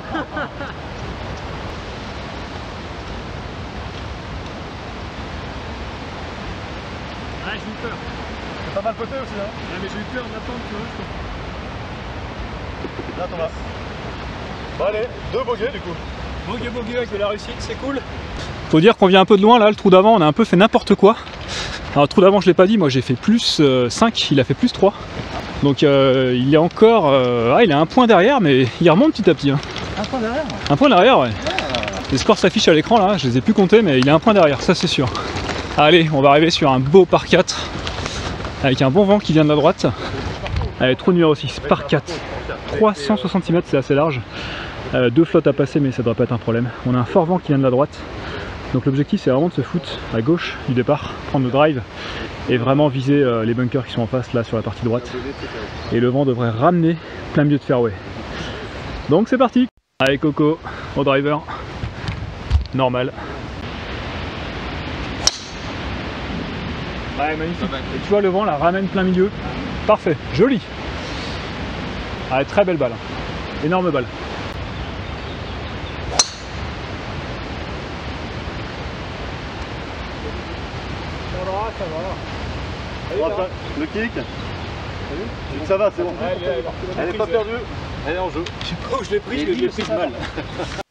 [SPEAKER 4] Ouais, j'ai eu peur.
[SPEAKER 3] T'as pas mal poté aussi, hein.
[SPEAKER 4] Ouais, mais j'ai eu peur d'attendre, tu vois.
[SPEAKER 2] Là, Thomas. Bon, allez, 2 bogeys du coup.
[SPEAKER 1] Bogey avec de la réussite, c'est cool. Faut dire qu'on vient un peu de loin là, le trou d'avant, on a un peu fait n'importe quoi. Alors le trou d'avant je l'ai pas dit, moi j'ai fait plus 5, il a fait plus 3. Donc il est encore... il a un point derrière, mais il remonte petit à petit. Hein.
[SPEAKER 3] Un point derrière.
[SPEAKER 1] Un point derrière, ouais. Les scores s'affichent à l'écran là, je les ai plus comptés, mais il a un point derrière, ça c'est sûr. Allez, on va arriver sur un beau par 4, avec un bon vent qui vient de la droite. Allez, trou numéro 6, par 4. 360 cm, c'est assez large. 2 flottes à passer, mais ça devrait pas être un problème. On a un fort vent qui vient de la droite. Donc l'objectif c'est vraiment de se foutre à gauche du départ, prendre le drive et vraiment viser les bunkers qui sont en face là sur la partie droite. Et le vent devrait ramener plein milieu de fairway. Donc c'est parti. Allez Coco, au driver. Normal. Ouais, magnifique. Et tu vois le vent là ramène plein milieu. Parfait, joli. Allez, très belle balle. Énorme balle.
[SPEAKER 2] Le kick. Ça va, c'est bon. Elle est pas perdue. Elle est en jeu.
[SPEAKER 1] Je sais pas où je l'ai prise, mais je l'ai prise mal.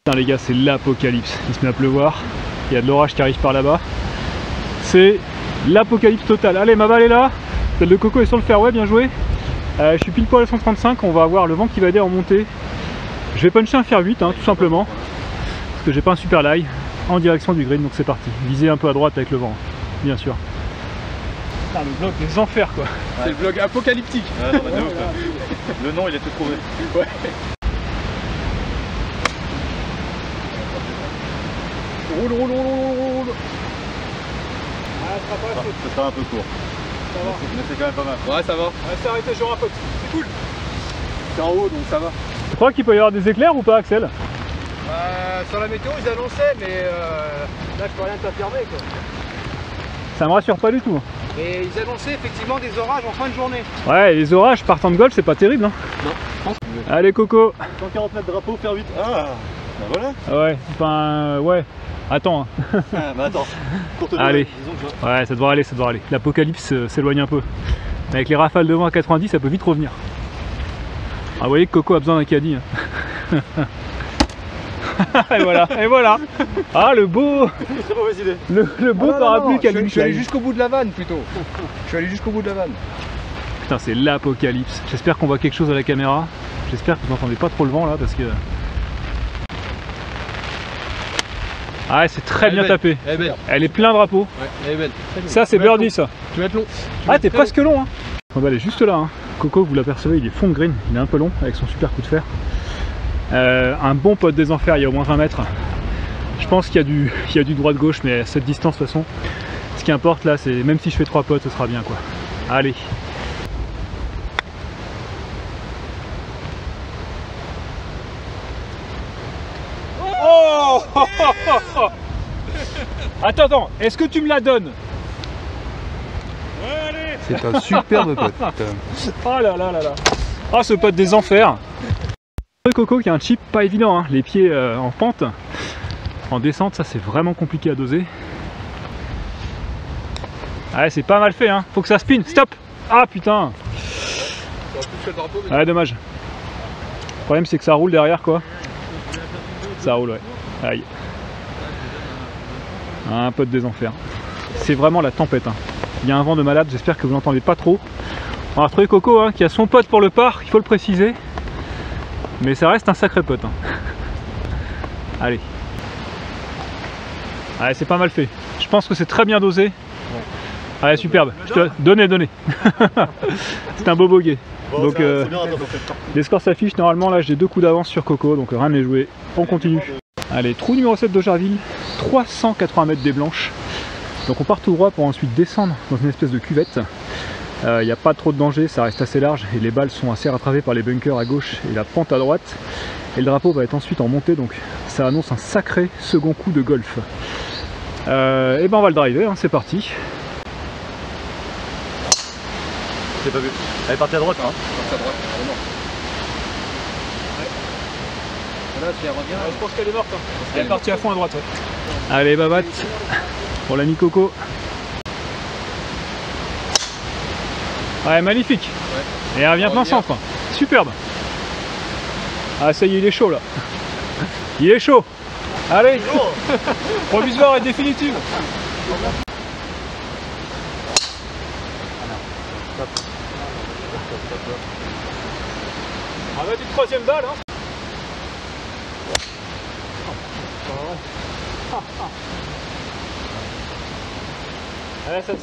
[SPEAKER 1] Putain les gars, c'est l'apocalypse. Il se met à pleuvoir. Il y a de l'orage qui arrive par là-bas. C'est l'apocalypse totale. Allez, ma balle est là. Celle de Coco est sur le fairway, bien joué. Je suis pile poil à 135. On va avoir le vent qui va aider en montée. Je vais puncher un fer 8, hein, tout simplement. Parce que j'ai pas un super lie en direction du green, donc c'est parti. Viser un peu à droite avec le vent, bien sûr. Putain, le vlog des enfers quoi.
[SPEAKER 4] C'est le vlog apocalyptique.
[SPEAKER 2] Ouais, non, de ouf, là. Le nom il a tout trouvé.
[SPEAKER 4] Ouais.
[SPEAKER 3] Roule, roule, roule, roule, roule.
[SPEAKER 2] Ça sera un peu court. Mais c'est quand même pas mal.
[SPEAKER 4] Ouais, ça va.
[SPEAKER 3] On va s'arrêter sur un pote. C'est cool.
[SPEAKER 4] C'est en haut, donc ça va.
[SPEAKER 1] Tu crois qu'il peut y avoir des éclairs ou pas, Axel?
[SPEAKER 3] Sur la météo, ils annonçaient, mais là, je peux rien t'affirmer, quoi.
[SPEAKER 1] Ça me rassure pas du tout.
[SPEAKER 3] Mais ils annonçaient effectivement des orages en fin de journée.
[SPEAKER 1] Ouais, les orages partant de golf, c'est pas terrible. Hein.
[SPEAKER 4] Non.
[SPEAKER 1] Allez, Coco.
[SPEAKER 2] 140 mètres drapeau, faire 8. Ah, bah voilà.
[SPEAKER 1] Ouais, enfin, ouais. Attends. Hein.
[SPEAKER 2] Ah, bah attends. Courte durée,
[SPEAKER 1] Allez.
[SPEAKER 2] disons que
[SPEAKER 1] Ouais, ça devrait aller, ça devrait aller. L'apocalypse s'éloigne un peu. Avec les rafales de vent à 90, ça peut vite revenir. Ah, vous voyez que Coco a besoin d'un caddie. Hein. Et voilà, et voilà. Ah, le beau,
[SPEAKER 2] très mauvaise idée.
[SPEAKER 1] le beau parapluie Calvin
[SPEAKER 3] Je suis allé
[SPEAKER 1] Klein.
[SPEAKER 3] jusqu'au bout de la vanne plutôt. Je suis allé jusqu'au bout de la vanne.
[SPEAKER 1] Putain, c'est l'apocalypse. J'espère qu'on voit quelque chose à la caméra. J'espère que vous n'entendez pas trop le vent là parce que... Ah ouais, c'est très bien tapé.
[SPEAKER 4] Elle est belle.
[SPEAKER 1] Elle est plein drapeau.
[SPEAKER 4] Ouais, elle est belle.
[SPEAKER 1] Ça, c'est birdie ça.
[SPEAKER 4] Tu vas être long.
[SPEAKER 1] Ah, t'es presque long hein. On va aller juste là. Hein. Coco, vous l'apercevez, il est fond de green. Il est un peu long avec son super coup de fer. Un bon pote des enfers, il y a au moins 20 mètres. Je pense qu'il y a du droit de gauche, mais à cette distance de toute façon, ce qui importe là, c'est même si je fais 3 potes, ce sera bien quoi. Allez. Oh Attends, est-ce que tu me la donnes?
[SPEAKER 3] C'est un superbe pote.
[SPEAKER 1] Oh là là là là. Oh, ce pote des enfers. Coco qui a un chip pas évident, hein. Les pieds en pente, en descente, ça c'est vraiment compliqué à doser. Ouais, c'est pas mal fait, hein. Faut que ça spin. Stop. Ah putain. Ouais, dommage. Le problème c'est que ça roule derrière quoi. Ça roule, ouais. Aïe. Un pote des enfers. C'est vraiment la tempête, hein. Il y a un vent de malade, j'espère que vous n'entendez pas trop. On va retrouver Coco hein, qui a son pote pour le par, il faut le préciser. Mais ça reste un sacré pote. Hein. Allez. Allez, c'est pas mal fait. Je pense que c'est très bien dosé. Allez, superbe. Donnez. C'est un beau bogey.
[SPEAKER 2] Bon,
[SPEAKER 1] donc les scores s'affichent normalement. Là, j'ai 2 coups d'avance sur Coco, donc rien n'est joué. On continue. Allez, trou numéro 7 d'Augerville. 380 mètres des Blanches. Donc on part tout droit pour ensuite descendre dans une espèce de cuvette. Il n'y a pas trop de danger, ça reste assez large et les balles sont assez rattrapées par les bunkers à gauche et la pente à droite. Et le drapeau va être ensuite en montée, donc ça annonce un sacré second coup de golf. Et ben on va le driver, hein, c'est parti.
[SPEAKER 2] J'ai pas vu. Elle est partie à droite, hein.
[SPEAKER 4] Partie à droite, elle est morte. Ouais. Là, si elle revient.
[SPEAKER 1] Je pense qu'elle est morte. Hein. Elle est partie à fond à droite. Ouais. Allez, Babat pour l'ami Coco. Ouais, magnifique. Ouais. Et elle revient plein centre. Superbe. Ah, ça y est, il est chaud là. Il est chaud. Allez. Provisoire et définitive. On va mettre une troisième balle. Hein.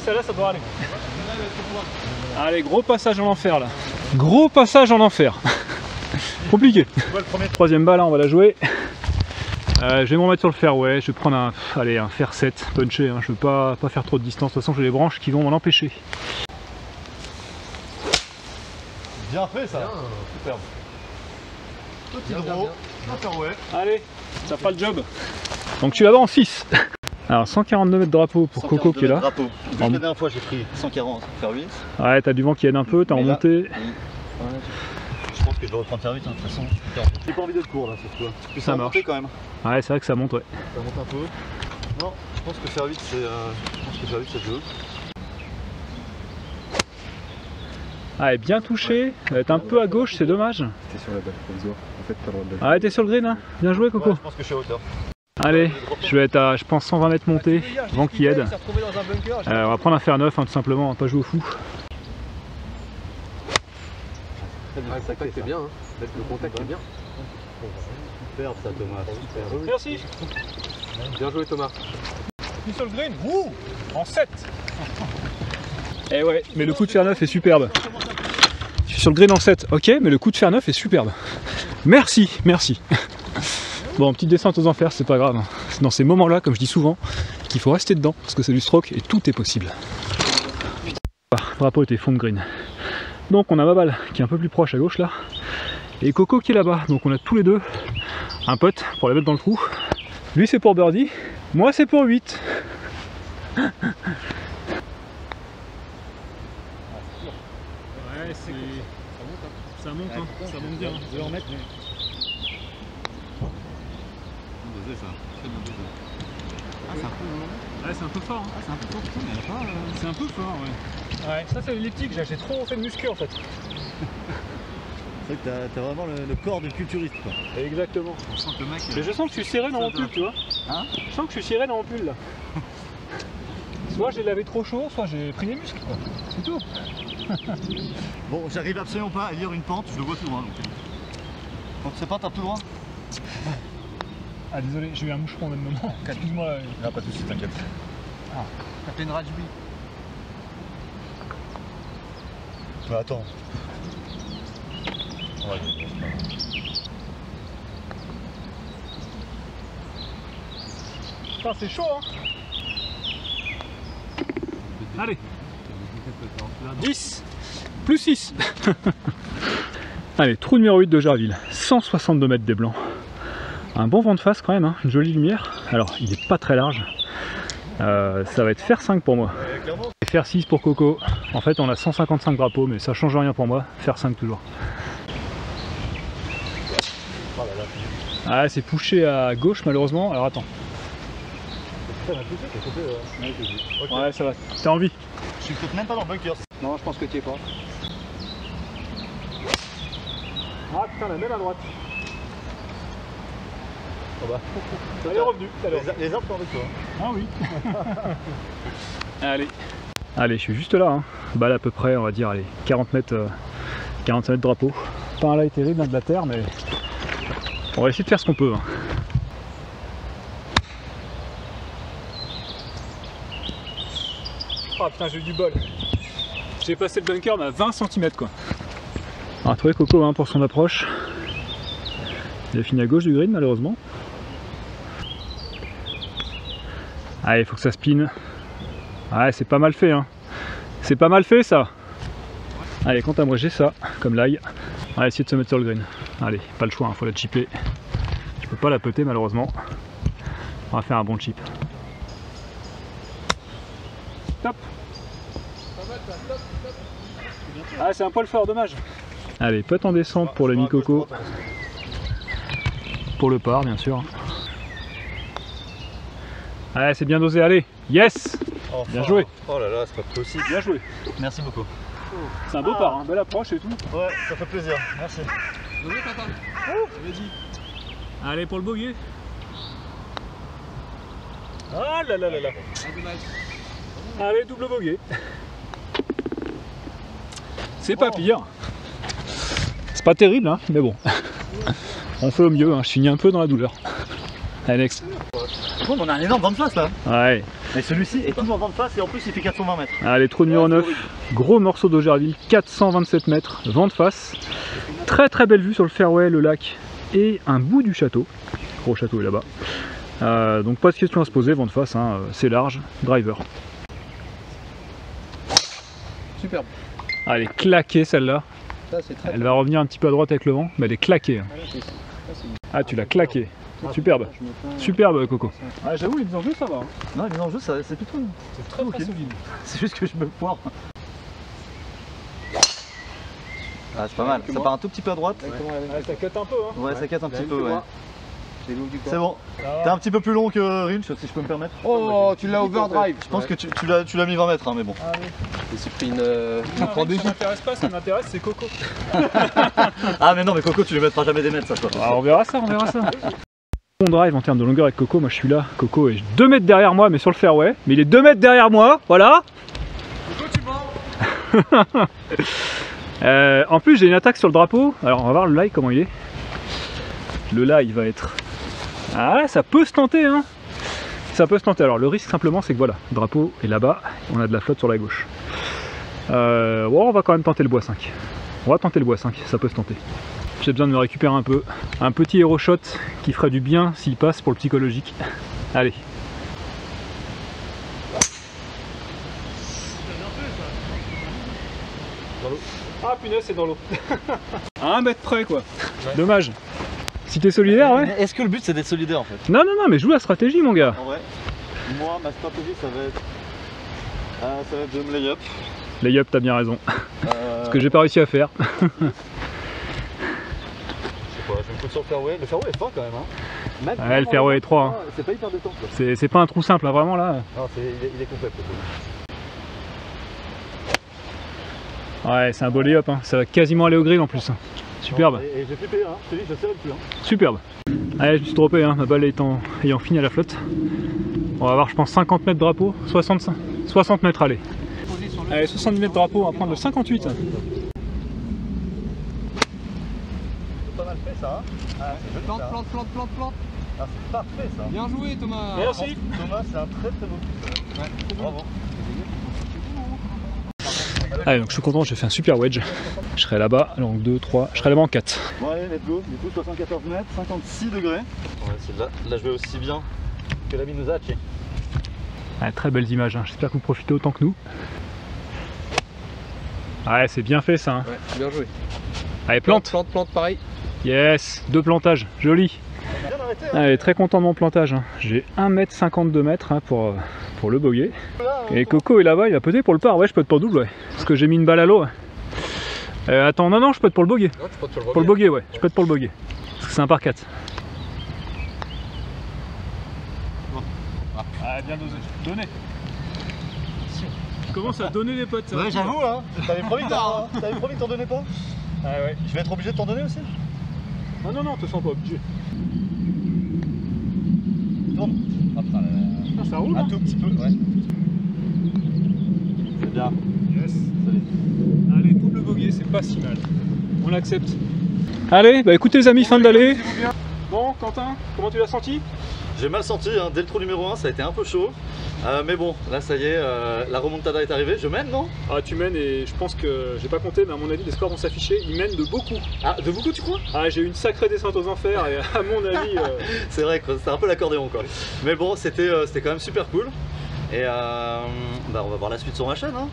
[SPEAKER 1] Celle-là, ça doit aller. Allez, gros passage en enfer là. Gros passage en enfer. Compliqué. Troisième balle, là, on va la jouer. Je vais me remettre sur le fairway. Je vais prendre un fair 7 punché. Hein. Je veux pas faire trop de distance. De toute façon, j'ai les branches qui vont m'en empêcher.
[SPEAKER 2] Bien fait ça. Superbe. Petit gros. Un fairway.
[SPEAKER 1] Allez, ça fera le job. Donc tu es là-bas en 6. Alors 142 mètres de drapeau pour Coco qui est là.
[SPEAKER 2] Drapeau. La dernière fois j'ai pris 140 faire 8.
[SPEAKER 1] Ouais, t'as du vent qui aide un peu, t'es en montée.
[SPEAKER 2] Ouais, je pense que je dois reprendre faire 8 hein, de toute façon. J'ai pas envie d'être court là cette fois.
[SPEAKER 1] Ça marche
[SPEAKER 2] quand même.
[SPEAKER 1] Ouais, c'est vrai que ça monte, ouais.
[SPEAKER 2] Ça monte un peu. Non, je pense que faire 8 c'est le jeu.
[SPEAKER 1] Ah, bien touché. T'es un peu à gauche, c'est dommage.
[SPEAKER 3] T'es sur la balle provisoire. En fait, t'as le droit de
[SPEAKER 1] Ah, t'es sur le green, hein. Bien joué, Coco.
[SPEAKER 2] Ouais, je pense que je suis à hauteur.
[SPEAKER 1] Allez, je vais être à, je pense, 120 mètres montée, vent qui aide. On va prendre un fer 9, hein, tout simplement, on va pas jouer au fou.
[SPEAKER 4] Le contact est bien, hein. Le contact est bien.
[SPEAKER 2] Superbe ça Thomas, super.
[SPEAKER 1] Merci.
[SPEAKER 4] Bien joué Thomas.
[SPEAKER 1] Puis sur le green, en 7. Eh ouais, mais le coup de fer 9 est superbe. Je suis sur le green en 7, ok, mais le coup de fer 9 est superbe. Merci, merci. Bon, petite descente aux enfers, c'est pas grave. C'est dans ces moments-là, comme je dis souvent, qu'il faut rester dedans, parce que c'est du stroke et tout est possible. Putain, le drapeau était fond de green. Donc on a ma balle qui est un peu plus proche à gauche là, et Coco qui est là-bas. Donc on a tous les deux un putt pour la mettre dans le trou. Lui c'est pour birdie, moi c'est pour 8. Ouais, ça monte, hein. Ça monte bien. Je vais en mettre. C'est un peu fort. Hein. Ah, c'est un peu fort, putain, mais pas. C'est un peu fort, ouais. Ouais, ça c'est l'elliptique, j'ai trop fait de muscu en fait.
[SPEAKER 2] C'est vrai que t'as vraiment le corps du culturiste quoi.
[SPEAKER 1] Exactement.
[SPEAKER 4] On sent que le mec.
[SPEAKER 1] Mais je sens que je suis serré dans mon pull, tu vois.
[SPEAKER 2] Hein?
[SPEAKER 1] Je sens que je suis serré dans mon pull là. Soit j'ai lavé trop chaud, soit j'ai pris des muscles quoi. C'est tout.
[SPEAKER 2] Bon, j'arrive absolument pas à lire une pente, je le vois tout droit. Donc. Quand tu sais pas, tape tout droit.
[SPEAKER 1] Ah désolé, j'ai eu un moucheron au même moment. Excuse-moi.
[SPEAKER 2] Non, pas de soucis, t'inquiète.
[SPEAKER 4] Ah, t'as fait une rajbi.
[SPEAKER 2] Mais attends. Ouais,
[SPEAKER 1] putain, c'est chaud hein. Allez. 10 plus 6. Allez, trou numéro 8 de Jarville. 162 mètres des blancs. Un bon vent de face quand même, hein, une jolie lumière. Alors, il n'est pas très large. Ça va être fer 5 pour moi. Et fer 6 pour Coco. En fait, on a 155 drapeaux, mais ça change rien pour moi. Fer 5 toujours. Ah, c'est poussé à gauche malheureusement. Alors attends. Ouais, ça va. T'as envie?
[SPEAKER 2] Je suis peut-être même pas dans le bunker.
[SPEAKER 4] Non, je pense que tu es pas.
[SPEAKER 1] Ah putain, la même à droite.
[SPEAKER 2] Oh bah.
[SPEAKER 1] Elle est revenue.
[SPEAKER 2] Les arbres sont avec toi.
[SPEAKER 1] Ah oui. Allez. Allez, je suis juste là. Hein. Balle à peu près, on va dire, allez, 40 mètres de drapeau. Pas un light terrible, de la terre, mais on va essayer de faire ce qu'on peut. Hein. Oh putain, j'ai eu du bol. J'ai passé le bunker mais à 20 cm quoi. On va trouver Coco hein, pour son approche. Il a fini à gauche du green malheureusement. Allez, il faut que ça spin. Ouais, c'est pas mal fait hein. C'est pas mal fait ça. Allez, quant à moi j'ai ça, comme l'ail. On va essayer de se mettre sur le green. Allez, pas le choix, hein, faut la chipper. Je peux pas la peter malheureusement. On va faire un bon chip. Top. Ah, c'est un poil fort, dommage. Allez, putt en descente pour le mi-coco. Pour le par, bien sûr. Allez, c'est bien dosé, allez. Yes.
[SPEAKER 2] Enfin.
[SPEAKER 1] Bien joué.
[SPEAKER 2] Oh là là, c'est pas possible.
[SPEAKER 1] Bien joué.
[SPEAKER 2] Merci beaucoup.
[SPEAKER 1] C'est un beau par, hein, belle approche et tout.
[SPEAKER 2] Ouais, ça fait plaisir. Merci.
[SPEAKER 4] Oui, Tintin. J'avais dit.
[SPEAKER 1] Allez, pour le bogey. Ah là là là là.
[SPEAKER 4] Ah, dommage.
[SPEAKER 1] Allez, double bogey. C'est pas pire. C'est pas terrible, hein, mais bon. On fait au mieux, hein. Je finis un peu dans la douleur. Allez, next.
[SPEAKER 2] Bon, on a un énorme vent de face là.
[SPEAKER 1] Ouais.
[SPEAKER 2] Et celui-ci est toujours vent de face et en plus il fait 420 mètres.
[SPEAKER 1] Allez, trou numéro 9. Gros morceau d'Augerville, 427 mètres, vent de face. Très très belle vue sur le fairway, le lac et un bout du château. Gros château est là-bas. Donc pas de question à se poser, vent de face, hein. C'est large, driver.
[SPEAKER 4] Superbe.
[SPEAKER 1] Allez, claquée celle-là.
[SPEAKER 4] Ça, c'est très.
[SPEAKER 1] Elle va revenir un petit peu à droite avec le vent, mais elle est claquée. Hein. Ah, tu l'as claqué. Superbe. Superbe, Coco. Ah, j'avoue, les enjeux, ça va. Hein.
[SPEAKER 2] Non, les enjeux, c'est plutôt.
[SPEAKER 1] C'est très
[SPEAKER 2] ok.
[SPEAKER 1] solide.
[SPEAKER 2] C'est juste que je me foire. Ah, c'est pas mal. Ça part un tout petit peu à droite.
[SPEAKER 1] Ouais, ça cut un peu. Hein.
[SPEAKER 2] Ouais, ça casse un petit peu, ouais.
[SPEAKER 4] C'est
[SPEAKER 2] C'est bon. T'es un petit peu plus long que Rinch, si je peux me permettre.
[SPEAKER 4] Oh, tu l'as overdrive.
[SPEAKER 2] Je pense que tu l'as mis 20 mètres, hein, mais bon.
[SPEAKER 4] J'ai pris une
[SPEAKER 1] Ça
[SPEAKER 4] 3D.
[SPEAKER 1] m'intéresse pas, ce qui m'intéresse, c'est Coco.
[SPEAKER 2] Ah, mais non, mais Coco, tu lui mettras jamais des mètres, ça, quoi.
[SPEAKER 1] Ah, on verra ça, on verra ça. Bon drive en termes de longueur avec Coco, moi je suis là. Coco est 2 mètres derrière moi, mais sur le fairway. Mais il est 2 mètres derrière moi, voilà.
[SPEAKER 4] Coco, tu mens.
[SPEAKER 1] En plus, j'ai une attaque sur le drapeau. Alors, on va voir le lie comment il est. Le lie va être. Ah, ça peut se tenter, hein. Ça peut se tenter. Alors, le risque simplement, c'est que voilà, le drapeau est là-bas. On a de la flotte sur la gauche. Bon, on va quand même tenter le bois 5. On va tenter le bois 5, ça peut se tenter. J'ai besoin de me récupérer un peu. Un petit hero shot qui ferait du bien s'il passe pour le psychologique. Allez. Ah punaise, c'est dans l'eau. À 1 mètre près quoi. Ouais. Dommage. Si t'es solidaire, ouais.
[SPEAKER 2] Mais est-ce que le but c'est d'être solidaire en fait?
[SPEAKER 1] Non, non, non, mais joue la stratégie mon gars.
[SPEAKER 2] En vrai, moi ma stratégie ça va être de me lay-up.
[SPEAKER 1] Lay-up, t'as bien raison. Ce que j'ai pas réussi à faire.
[SPEAKER 2] Je sais pas, je me fous sur le fairway. Le fairway est fin quand même. Hein. Même
[SPEAKER 1] Ouais, le fairway est 3. Hein.
[SPEAKER 2] C'est pas hyper détente.
[SPEAKER 1] C'est pas un trou simple, là, vraiment là.
[SPEAKER 2] Non, il est complet.
[SPEAKER 1] Ouais, c'est un beau lay-up, hein. Ça va quasiment aller au green en plus. Superbe.
[SPEAKER 2] Et j'ai flippé, hein. Je te dis, je serre plus. Hein.
[SPEAKER 1] Superbe. Allez, je me suis trompé, hein. Ma balle ayant fini à la flotte. On va avoir, je pense, 50 mètres drapeau. 60 mètres, allez. Allez, 70 mètres drapeau, on va prendre le 58.
[SPEAKER 2] C'est pas mal fait ça. Hein. Ah,
[SPEAKER 4] Plante.
[SPEAKER 2] Ah, c'est parfait ça.
[SPEAKER 4] Bien joué, Thomas.
[SPEAKER 1] Merci.
[SPEAKER 2] Thomas, c'est un très beau coup. Ouais, bravo.
[SPEAKER 1] Allez, donc je suis content, j'ai fait un super wedge. Je serai là-bas, donc 2, 3, je serai là-bas en 4.
[SPEAKER 2] Bon allez, let's go. Du coup, 74 mètres, 56 degrés. Ouais, c'est là je vais aussi bien que la Minouzac.
[SPEAKER 1] Ouais, très belles images, hein. J'espère que vous profitez autant que nous. Ouais, c'est bien fait ça. Hein.
[SPEAKER 4] Ouais, bien joué.
[SPEAKER 1] Allez, plante.
[SPEAKER 4] Plante, pareil.
[SPEAKER 1] Yes, 2 plantages, joli.
[SPEAKER 2] Bien arrêté, hein.
[SPEAKER 1] Allez, très content de mon plantage. Hein. J'ai 1,52 m hein, pour le bogey. Et Coco est là-bas, il va peser pour le par. Ouais, je peux pour le double, ouais. Parce que j'ai mis une balle à l'eau. Ouais. Attends, non, je peux pour le bogey.
[SPEAKER 4] Non, tu peux te le
[SPEAKER 1] Pour le bogey, ouais. Je peux pour le bogey. Parce que c'est un par 4. Ah, bien dosé. Donné. Tu commences à donner les potes.
[SPEAKER 2] Ouais, j'avoue, hein. T'avais promis que t'en donnais pas?
[SPEAKER 1] Ah ouais.
[SPEAKER 2] Je vais être obligé de t'en donner aussi?
[SPEAKER 1] Ah non, non, te sens pas obligé.
[SPEAKER 2] Tourne. Ah putain,
[SPEAKER 1] Ah, ça roule.
[SPEAKER 2] un tout petit peu, ouais. C'est bien.
[SPEAKER 1] Yes. Allez, double bogey, c'est pas si mal. On l'accepte. Allez, bah écoutez les amis, fin de l'allée. Bon, Quentin, comment tu l'as senti?
[SPEAKER 2] J'ai mal senti, hein. Dès le trou numéro 1, ça a été un peu chaud. Mais bon, là ça y est, la remontada est arrivée. Je mène, non?
[SPEAKER 1] Ah, tu mènes et je pense que, j'ai pas compté, mais à mon avis, les scores vont s'afficher. Ils mènent de beaucoup.
[SPEAKER 2] Ah, de beaucoup, tu crois?
[SPEAKER 1] Ah, j'ai eu une sacrée descente aux enfers et à mon avis...
[SPEAKER 2] C'est vrai que c'était un peu l'accordéon, quoi. Mais bon, c'était quand même super cool. Et bah, on va voir la suite sur ma chaîne, hein.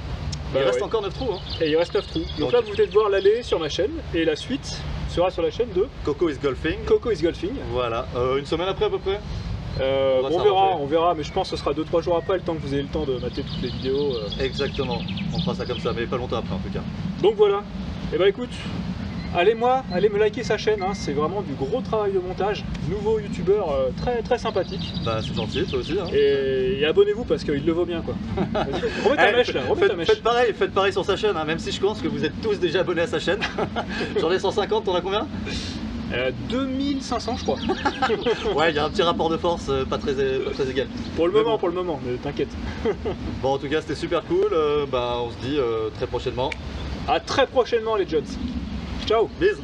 [SPEAKER 2] Il reste
[SPEAKER 1] ouais.
[SPEAKER 2] encore 9 trous. Hein.
[SPEAKER 1] Et il reste 9 trous. Donc
[SPEAKER 2] Donc-
[SPEAKER 1] là, vous venez de voir l'aller sur ma chaîne, et la suite sera sur la chaîne de
[SPEAKER 2] Coco is golfing.
[SPEAKER 1] Coco is Golfing.
[SPEAKER 2] Voilà, une semaine après à peu près.
[SPEAKER 1] On,
[SPEAKER 2] va
[SPEAKER 1] on
[SPEAKER 2] s'arranger.
[SPEAKER 1] verra, mais je pense que ce sera 2-3 jours après, le temps que vous ayez le temps de mater toutes les vidéos.
[SPEAKER 2] Exactement, on fera ça comme ça, mais pas longtemps après en tout cas.
[SPEAKER 1] Donc voilà. Et bah écoute, allez me liker sa chaîne, hein. C'est vraiment du gros travail de montage. Nouveau youtubeur très très sympathique.
[SPEAKER 2] Bah c'est gentil, toi aussi. Hein.
[SPEAKER 1] Et abonnez-vous parce qu'il le vaut bien quoi. Vas-y, remets ta mèche là, remets ta mèche.
[SPEAKER 2] Faites pareil sur sa chaîne, hein, même si je pense que vous êtes tous déjà abonnés à sa chaîne. J'en ai 150, t'en as combien?
[SPEAKER 1] 2500 je crois.
[SPEAKER 2] Ouais, il y a un petit rapport de force pas très égal.
[SPEAKER 1] Pour le
[SPEAKER 2] Mais
[SPEAKER 1] moment,
[SPEAKER 2] bon.
[SPEAKER 1] pour le moment, mais t'inquiète.
[SPEAKER 2] Bon, en tout cas, c'était super cool. Bah, on se dit très prochainement.
[SPEAKER 1] À très prochainement les Jones. Ciao.
[SPEAKER 2] Bisous.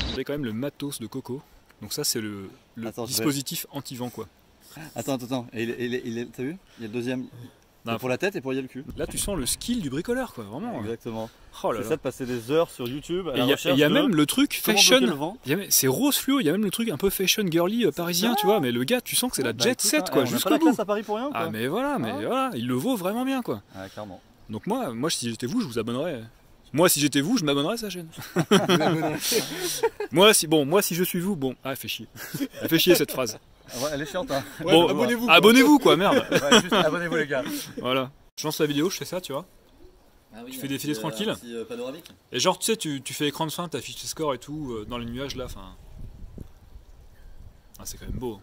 [SPEAKER 1] Vous avez quand même le matos de Coco. Donc ça c'est le
[SPEAKER 2] Attends, je
[SPEAKER 1] dispositif anti-vent quoi.
[SPEAKER 2] Attends. Et t'as vu? Il y a le deuxième.
[SPEAKER 1] Non.
[SPEAKER 2] Pour la tête et pour y a le cul.
[SPEAKER 1] Là tu sens le skill du bricoleur quoi, vraiment.
[SPEAKER 2] Exactement.
[SPEAKER 1] Oh là
[SPEAKER 2] C'est
[SPEAKER 1] là.
[SPEAKER 2] ça de passer des heures sur YouTube. À
[SPEAKER 1] Et
[SPEAKER 2] la
[SPEAKER 1] il y
[SPEAKER 2] recherche
[SPEAKER 1] a
[SPEAKER 2] de
[SPEAKER 1] même le truc
[SPEAKER 2] comment
[SPEAKER 1] fashion.
[SPEAKER 2] bloquer le vent.
[SPEAKER 1] C'est rose fluo, il y a même le truc un peu fashion girly parisien, tu vois, mais le gars, tu sens que c'est la
[SPEAKER 2] Bah,
[SPEAKER 1] jet
[SPEAKER 2] écoute,
[SPEAKER 1] set
[SPEAKER 2] hein,
[SPEAKER 1] quoi,
[SPEAKER 2] on a pas
[SPEAKER 1] jusqu'au
[SPEAKER 2] la
[SPEAKER 1] bout.
[SPEAKER 2] classe à Paris pour rien ou quoi?
[SPEAKER 1] Ah mais voilà, il le vaut vraiment bien quoi.
[SPEAKER 2] Ouais, clairement.
[SPEAKER 1] Donc moi si j'étais vous, je vous abonnerais. Moi si j'étais vous, je m'abonnerais à sa chaîne. moi si je suis vous, bon, ah elle fait chier. Elle fait chier cette phrase.
[SPEAKER 2] Ah ouais, elle est chiante, hein.
[SPEAKER 1] Bon,
[SPEAKER 4] abonnez-vous, quoi.
[SPEAKER 1] abonnez-vous quoi, merde.
[SPEAKER 2] Ouais, juste abonnez-vous les gars.
[SPEAKER 1] Voilà. Je lance la vidéo, je fais ça, tu vois. Tu fais défiler tranquille.
[SPEAKER 2] Panoramique.
[SPEAKER 1] Et genre tu sais, tu fais écran de fin, t'affiches tes scores et tout dans les nuages là, enfin. Ah, c'est quand même beau.